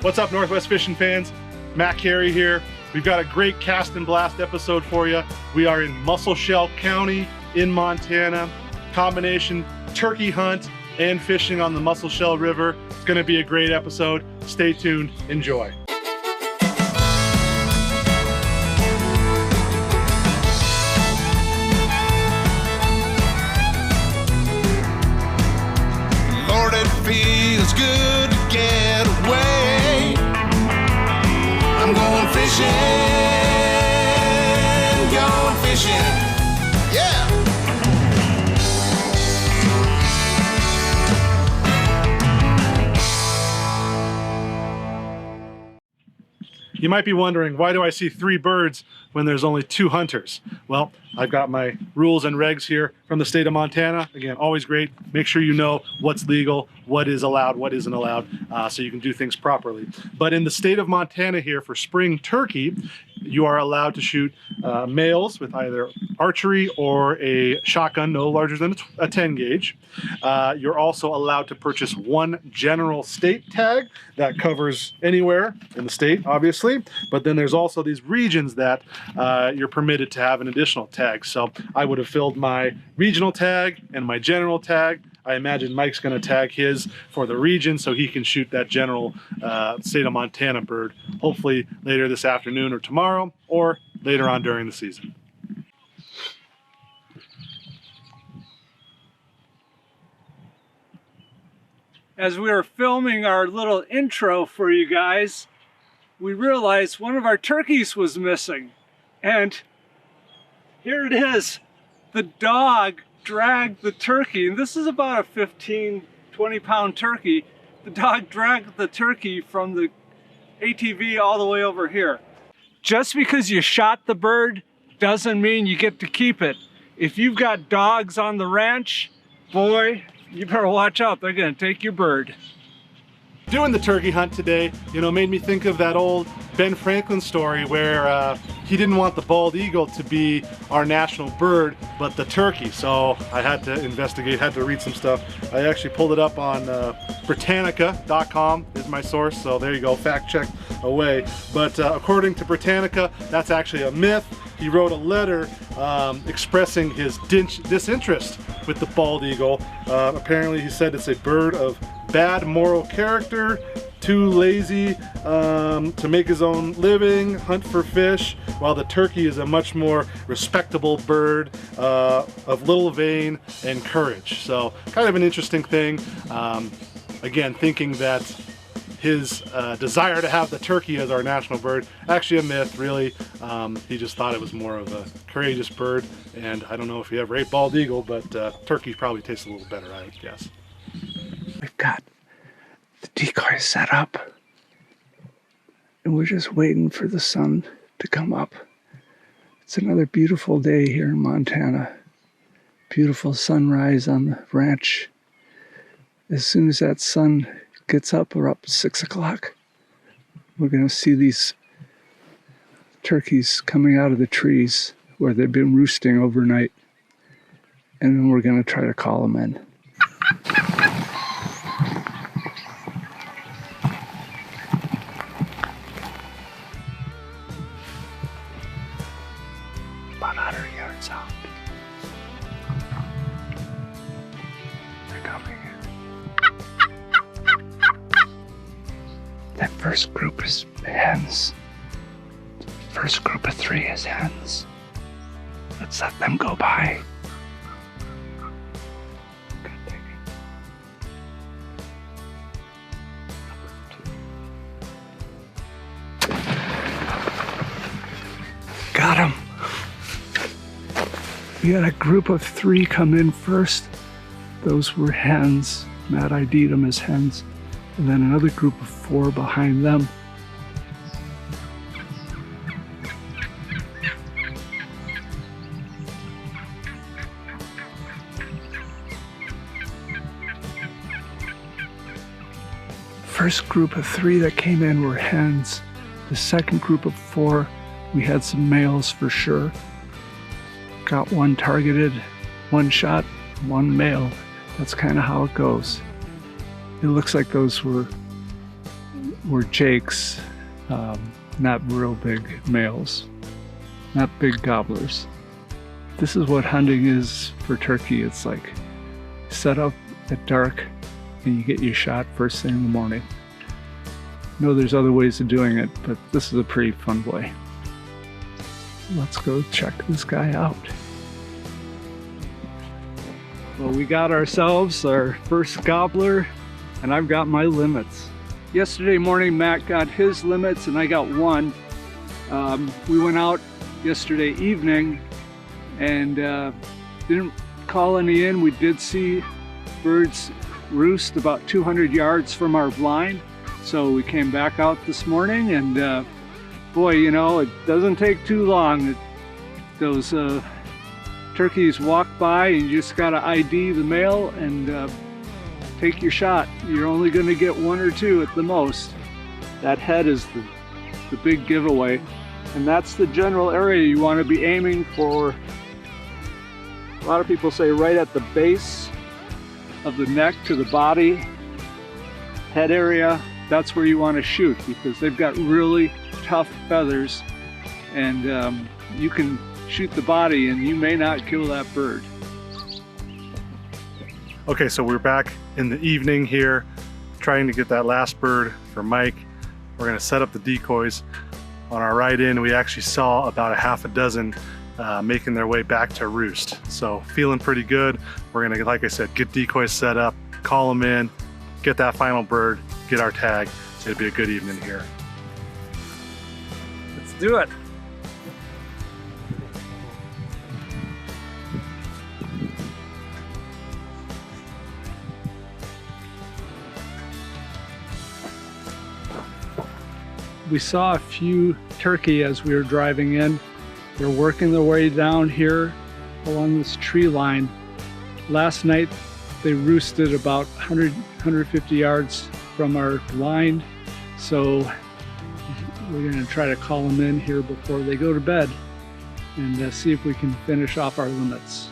What's up, Northwest fishing fans? Matt Carey here. We've got a great cast and blast episode for you. We are in Musselshell County in Montana. Combination turkey hunt and fishing on the Musselshell River. It's gonna be a great episode. Stay tuned, enjoy. Lord, it feels good to get away. I'm going fishing, yeah. You might be wondering, why do I see 3 birds when there's only 2 hunters? Well, I've got my rules and regs here from the state of Montana. Again, always great. Make sure you know what's legal, what is allowed, what isn't allowed, so you can do things properly. But in the state of Montana here, for spring turkey, you are allowed to shoot males with either archery or a shotgun no larger than a 10 gauge. You're also allowed to purchase 1 general state tag that covers anywhere in the state, obviously. But then there's also these regions that you're permitted to have an additional tag. So I would have filled my regional tag and my general tag. I imagine Mike's going to tag his for the region so he can shoot that general state of Montana bird, hopefully later this afternoon or tomorrow, or later on during the season. As we were filming our little intro for you guys, we realized one of our turkeys was missing. And here it is. The dog dragged the turkey, and this is about a 15, 20-pound turkey. The dog dragged the turkey from the ATV all the way over here. Just because you shot the bird doesn't mean you get to keep it. If you've got dogs on the ranch, boy, you better watch out. They're gonna take your bird. Doing the turkey hunt today, made me think of that old Ben Franklin story where he didn't want the bald eagle to be our national bird, but the turkey. So I had to investigate, had to read some stuff. I actually pulled it up on Britannica.com is my source. So there you go, fact check away. But according to Britannica, that's actually a myth. He wrote a letter expressing his disinterest with the bald eagle. Apparently he said it's a bird of bad moral character, too lazy to make his own living, hunt for fish, while the turkey is a much more respectable bird of little vein and courage. So kind of an interesting thing. Again, thinking that his desire to have the turkey as our national bird, actually a myth, really. He just thought it was more of a courageous bird, and I don't know if you ever ate bald eagle, but turkey probably tastes a little better, I would guess. We've got the decoy set up, and we're just waiting for the sun to come up. It's another beautiful day here in Montana. Beautiful sunrise on the ranch. As soon as that sun gets up, we're up 6 o'clock. We're going to see these turkeys coming out of the trees where they've been roosting overnight, and then we're going to try to call them in. About 100 yards out. They're coming in. That first group is hens. First group of 3 is hens. Let's let them go by. Got him. We had a group of 3 come in first. Those were hens. Matt ID'd them as hens. And then another group of 4 behind them. First group of 3 that came in were hens. The second group of 4, we had some males for sure. Got 1 targeted, 1 shot, 1 male. That's kind of how it goes. It looks like those were were jakes, not real big males, not big gobblers. This is what hunting is for turkey. It's like set up at dark and you get your shot first thing in the morning. I know there's other ways of doing it, but this is a pretty fun way. Let's go check this guy out. Well, we got ourselves our first gobbler, and I've got my limits. Yesterday morning, Matt got his limits and I got one. We went out yesterday evening and didn't call any in. We did see birds roost about 200 yards from our blind. So we came back out this morning and boy, you know, it doesn't take too long. Those turkeys walk by and you just gotta ID the male and take your shot. You're only gonna get one or two at the most. That head is the big giveaway. And that's the general area you wanna be aiming for. A lot of people say right at the base of the neck to the body, head area. That's where you wanna shoot because they've got really tough feathers and you can shoot the body and you may not kill that bird. Okay, so we're back in the evening here trying to get that last bird for Mike. We're gonna set up the decoys. On our ride in, we actually saw about a half a dozen making their way back to roost. So feeling pretty good. We're gonna, like I said, get decoys set up, call them in, get that final bird, get our tag. So it'll be a good evening here. Let's do it. We saw a few turkey as we were driving in. They're working their way down here along this tree line. Last night they roosted about 150 yards from our blind. So we're gonna try to call them in here before they go to bed and see if we can finish off our limits.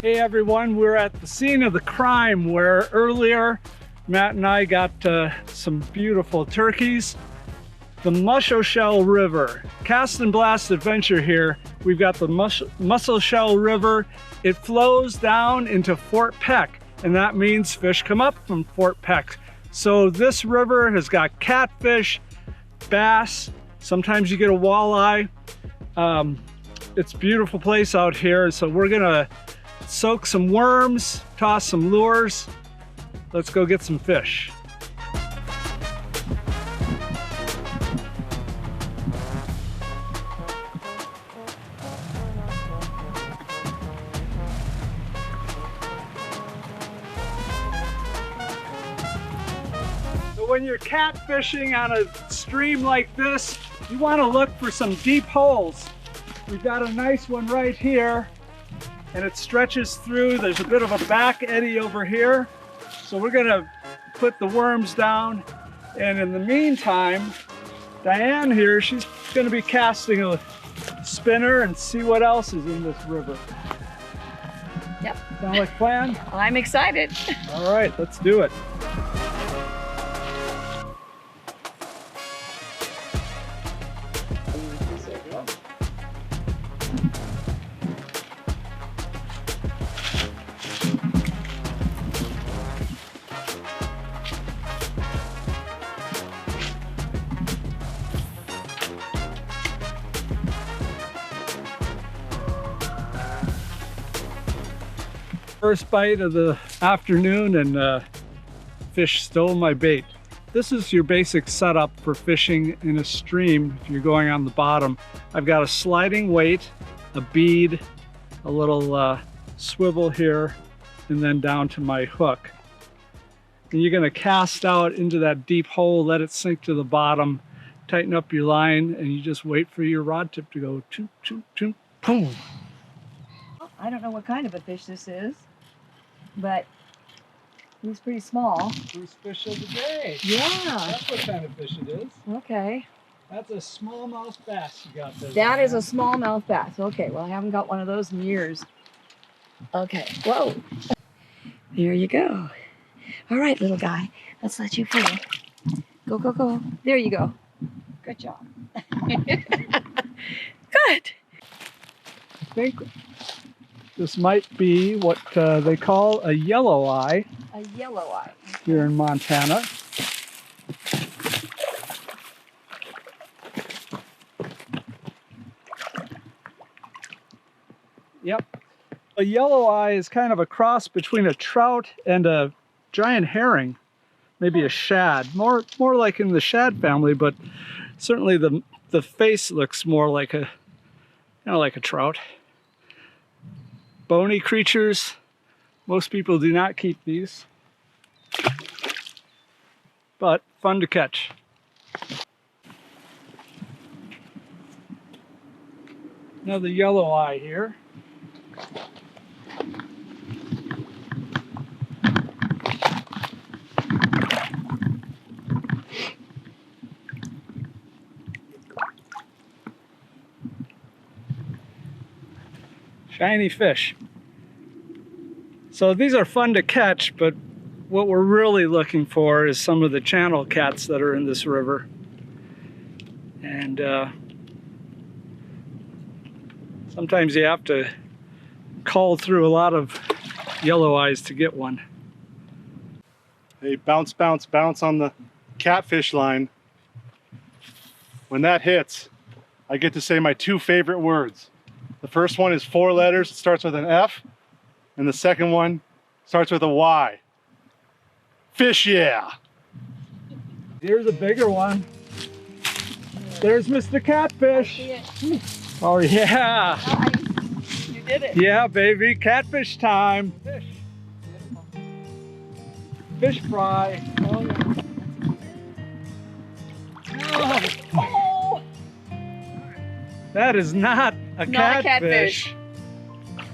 Hey everyone, we're at the scene of the crime where earlier Matt and I got some beautiful turkeys. The Musselshell River, cast and blast adventure here. We've got the Musselshell River. It flows down into Fort Peck, and that means fish come up from Fort Peck. So this river has got catfish, bass, sometimes you get a walleye. It's a beautiful place out here, so we're gonna soak some worms, toss some lures. Let's go get some fish. So when you're catfishing on a stream like this, you want to look for some deep holes. We've got a nice one right here, and it stretches through. There's a bit of a back eddy over here. So we're gonna put the worms down. And in the meantime, Diane here, she's gonna be casting a spinner and see what else is in this river. Yep. Sound like a plan? I'm excited. All right, let's do it. First bite of the afternoon, and fish stole my bait. This is your basic setup for fishing in a stream if you're going on the bottom. I've got a sliding weight, a bead, a little swivel here, and then down to my hook. And you're gonna cast out into that deep hole, let it sink to the bottom, tighten up your line, and you just wait for your rod tip to go toot, toot, toot, boom. I don't know what kind of a fish this is, but he's pretty small. First fish of the day. Yeah. That's what kind of fish it is. Okay. That's a smallmouth bass you got there. That is a smallmouth bass. Okay, well, I haven't got one of those in years. Okay, whoa. There you go. All right, little guy, let's let you free. Go, go, go. There you go. Good job. Good. I think this might be what they call a yelloweye A yelloweye. here in Montana. Yep. A yelloweye is kind of a cross between a trout and a giant herring, maybe a shad. More like in the shad family, but certainly the face looks more like a like a trout. Bony creatures. Most people do not keep these, but fun to catch. Another yelloweye here. Shiny fish. So these are fun to catch, but what we're really looking for is some of the channel cats that are in this river. And sometimes you have to cull through a lot of yelloweyes to get one. Hey, bounce, bounce, bounce on the catfish line. When that hits, I get to say my two favorite words. The first one is 4 letters, it starts with an F, and the second one starts with a Y. Fish yeah! Here's a bigger one. There's Mr. Catfish. Oh yeah! You did it. Yeah, baby, catfish time. Fish. Fish fry. Oh, yeah. Oh. That is not a Not a catfish.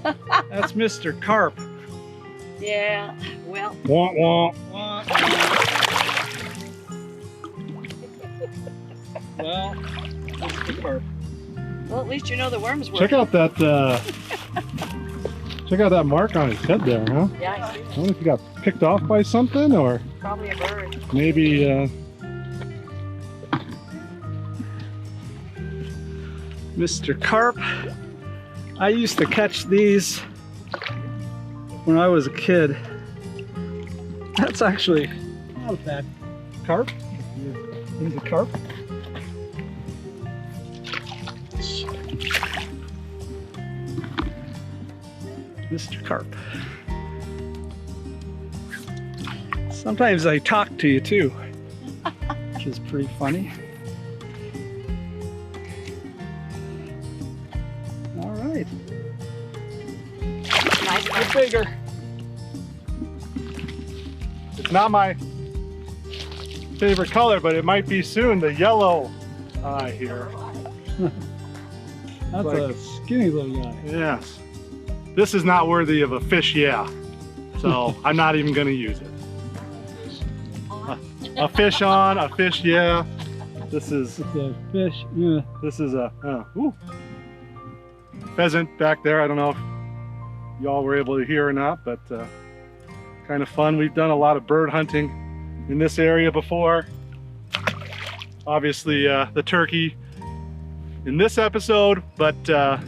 That's Mr. Carp. Yeah, well. Wah, wah. Well, Mr. Carp. Well, at least you know the worms work. Check out that mark on his head there, huh? Yeah, I see. I wonder if he got picked off by something, or Probably a bird. maybe Mr. Carp. I used to catch these when I was a kid. That's actually not a bad carp. Here's a carp. Mr. Carp. Sometimes they talk to you too, which is pretty funny. All right. Nice Get bigger. it's not my favorite color, but it might be soon. The yellow eye here. That's Like- a skinny little guy. Yes. This is not worthy of a fish yeah. So I'm not even gonna use it. A fish on, a fish yeah. This is It's a fish. Yeah. this is a ooh. Pheasant back there. I don't know if y'all were able to hear or not, but kind of fun. We've done a lot of bird hunting in this area before. Obviously the turkey in this episode, but the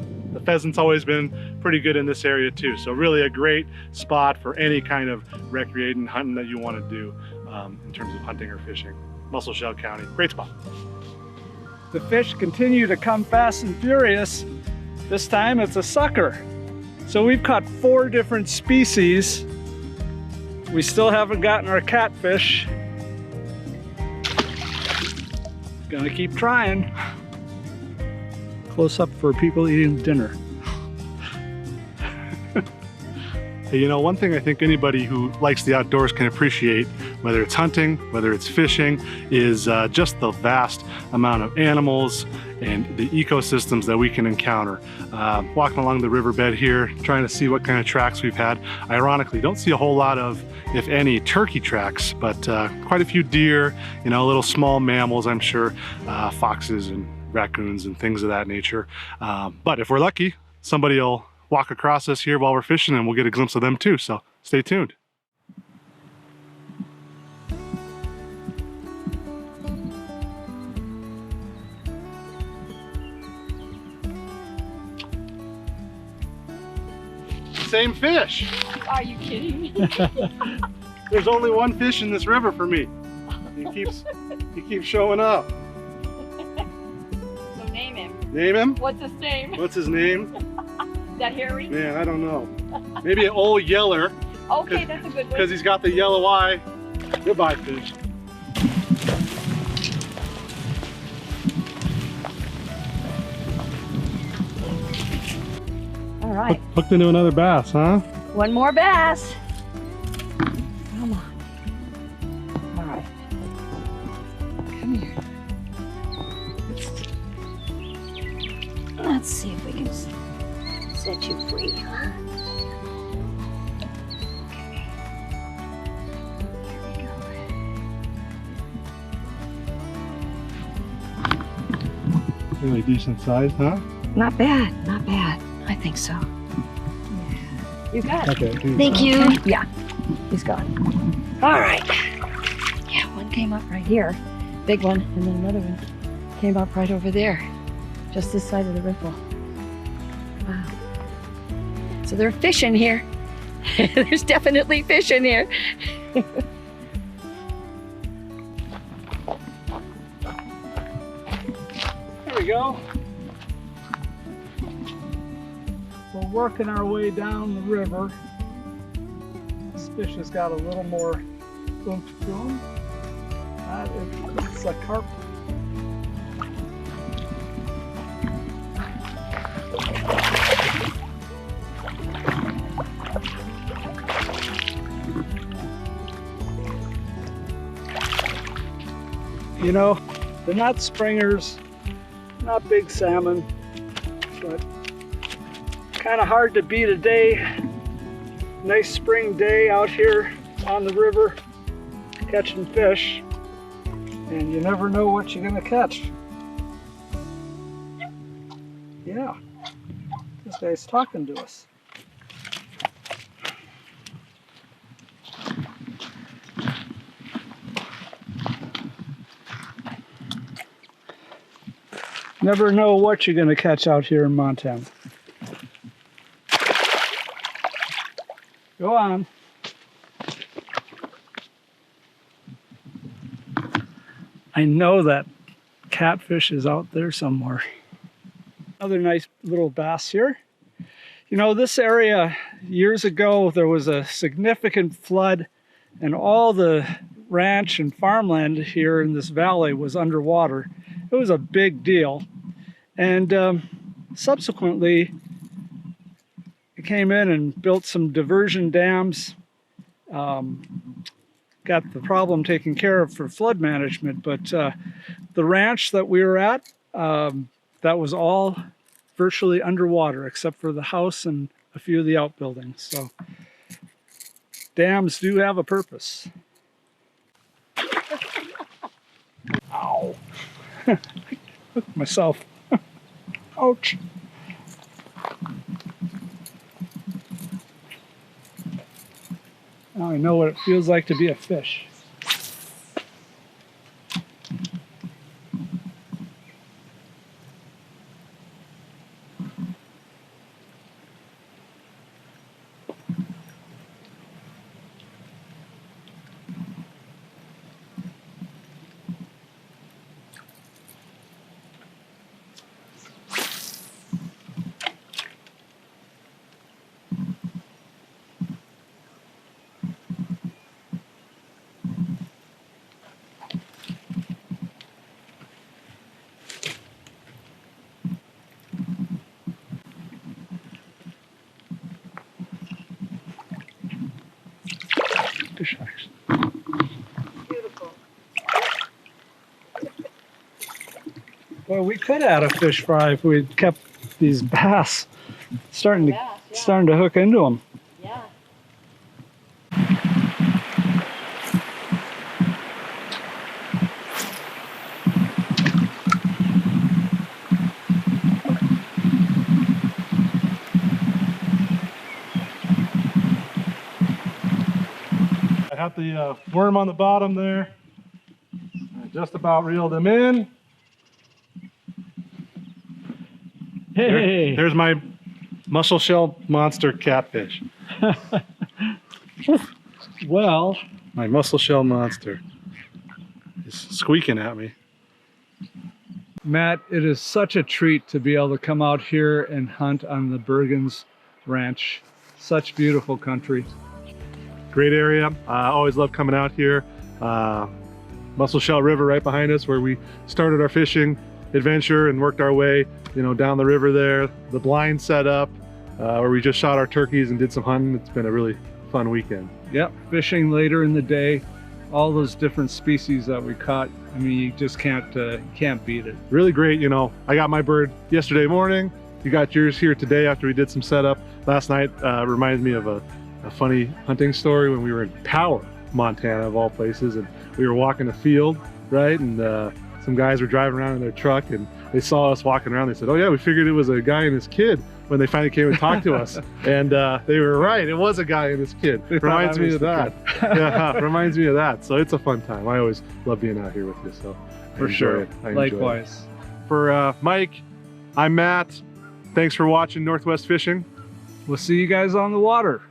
pheasant's always been pretty good in this area too. So really a great spot for any kind of recreating hunting that you want to do in terms of hunting or fishing. Musselshell County, great spot. The fish continue to come fast and furious. This time it's a sucker. So we've caught 4 different species. We still haven't gotten our catfish. Gonna keep trying. Close up for people eating dinner. Hey, you know, one thing I think anybody who likes the outdoors can appreciate, whether it's hunting, whether it's fishing, is just the vast amount of animals and the ecosystems that we can encounter. Walking along the riverbed here, trying to see what kind of tracks we've had. Ironically, don't see a whole lot of, if any, turkey tracks, but quite a few deer, you know, little small mammals, I'm sure, foxes and raccoons and things of that nature. But if we're lucky, somebody will walk across us here while we're fishing and we'll get a glimpse of them too, so stay tuned. Same fish. Are you kidding me? There's only one fish in this river for me. He keeps showing up. So name him. Name him? What's his name? What's his name? Is that Harry? Man, I don't know. Maybe an old yeller, Okay, that's a good one. because he's got the yellow eye. Goodbye, fish. All right. Hooked into another bass, huh? One more bass. Come on. All right. Come here. Let's see if we can set you free, huh? Okay. Here we go. Really decent size, huh? Not bad, not bad. I think so. Yeah. You got it. Okay. Thank you. Yeah, he's gone. All right. Yeah, one came up right here, big one, and then another one came up right over there, just this side of the ripple. Wow. So there are fish in here. There's definitely fish in here. There we go. We're working our way down the river. This fish has got a little more oomph to him. It's a carp. You know, they're not springers, not big salmon, but kind of hard to beat a day, nice spring day out here on the river catching fish, and you never know what you're gonna catch. Yeah, this guy's talking to us. Never know what you're gonna catch out here in Montana. Go on. I know that catfish is out there somewhere. Another nice little bass here. You know, this area, years ago, there was a significant flood and all the ranch and farmland here in this valley was underwater. It was a big deal. And subsequently, it came in and built some diversion dams, got the problem taken care of for flood management, but the ranch that we were at, that was all virtually underwater except for the house and a few of the outbuildings. So dams do have a purpose. Ow. Hooked myself. Ouch. Now I know what it feels like to be a fish. fish fries. Beautiful. Well, we could add a fish fry if we'd kept these bass starting to hook into them. Yeah. I have the worm on the bottom there. I just about reeled him in. Hey! There's my Musselshell monster catfish. Well, My Musselshell monster. He's squeaking at me. Matt, it is such a treat to be able to come out here and hunt on the Bergens Ranch. Such beautiful country. Great area. I always love coming out here. Musselshell River right behind us, where we started our fishing adventure and worked our way, you know, down the river there. The blind set up, where we just shot our turkeys and did some hunting. It's been a really fun weekend. Yep, fishing later in the day, all those different species that we caught. I mean, you just can't beat it. Really great, you know. I got my bird yesterday morning. You got yours here today after we did some setup last night. Reminds me of a funny hunting story when we were in Power, Montana, of all places, and we were walking a field, right? And some guys were driving around in their truck, and they saw us walking around. They said, "Oh yeah, we figured it was a guy and his kid," when they finally came and talked to us. And they were right, it was a guy and his kid. Reminds me of that. Yeah, reminds me of that. So it's a fun time. I always love being out here with you. So For sure. Likewise. For Mike, I'm Matt. Thanks for watching Northwest Fishing. We'll see you guys on the water.